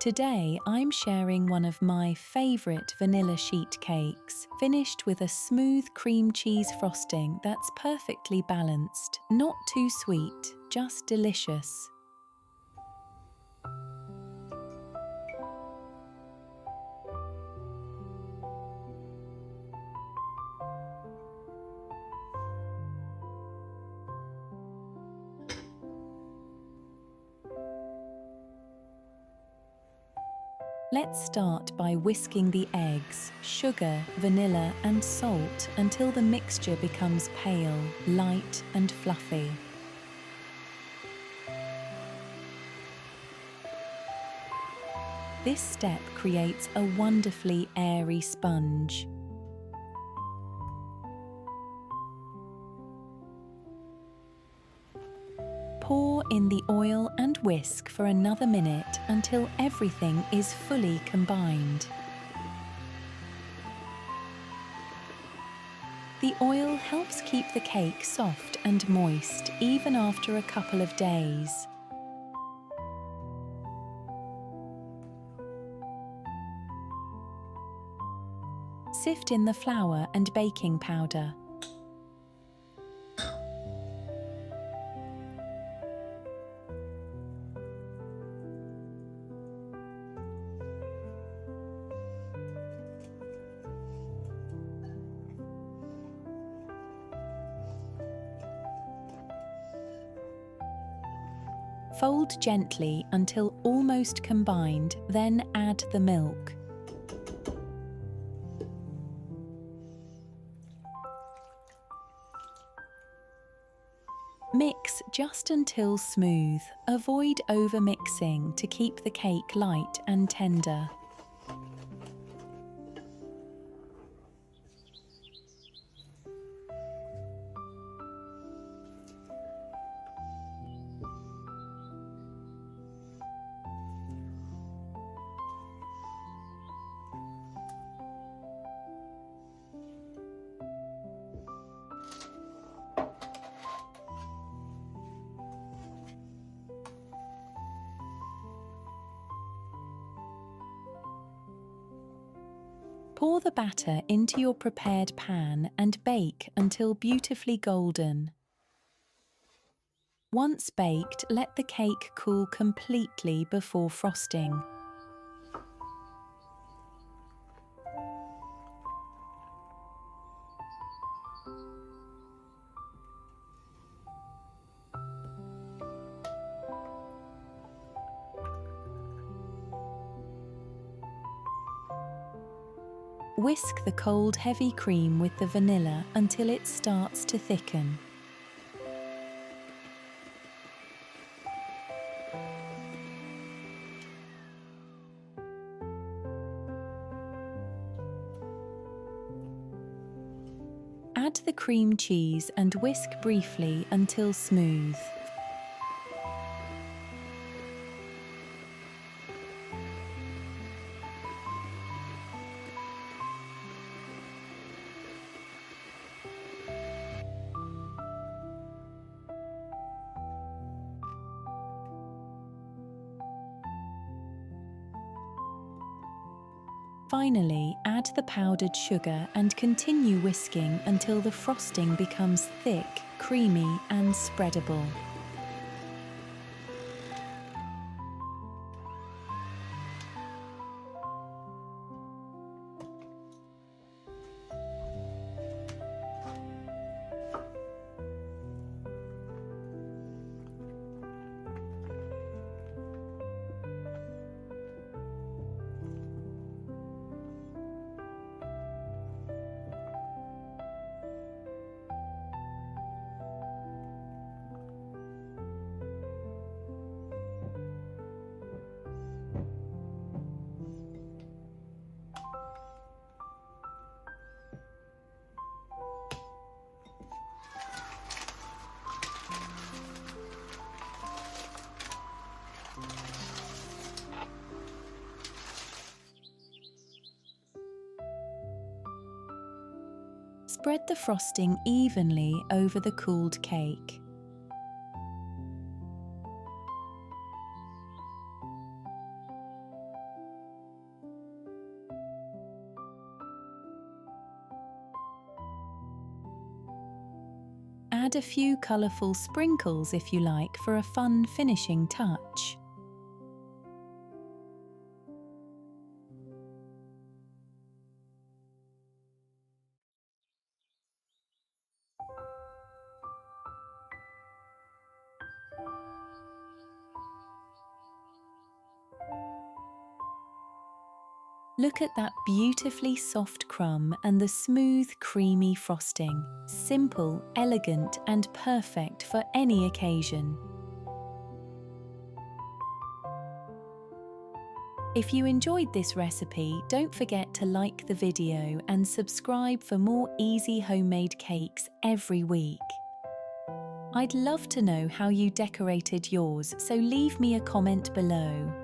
Today I'm sharing one of my favourite vanilla sheet cakes, finished with a smooth cream cheese frosting that's perfectly balanced. Not too sweet, just delicious. Let's start by whisking the eggs, sugar, vanilla and salt until the mixture becomes pale, light and fluffy. This step creates a wonderfully airy sponge. Pour in the oil and whisk for another minute until everything is fully combined. The oil helps keep the cake soft and moist even after a couple of days. Sift in the flour and baking powder. Fold gently until almost combined, then add the milk. Mix just until smooth. Avoid over-mixing to keep the cake light and tender. Pour the batter into your prepared pan and bake until beautifully golden. Once baked, let the cake cool completely before frosting. Whisk the cold, heavy cream with the vanilla until it starts to thicken. Add the cream cheese and whisk briefly until smooth. Finally, add the powdered sugar and continue whisking until the frosting becomes thick, creamy and spreadable. Spread the frosting evenly over the cooled cake. Add a few colourful sprinkles if you like for a fun finishing touch. Look at that beautifully soft crumb and the smooth, creamy frosting. Simple, elegant, and perfect for any occasion. If you enjoyed this recipe, don't forget to like the video and subscribe for more easy homemade cakes every week. I'd love to know how you decorated yours, so leave me a comment below.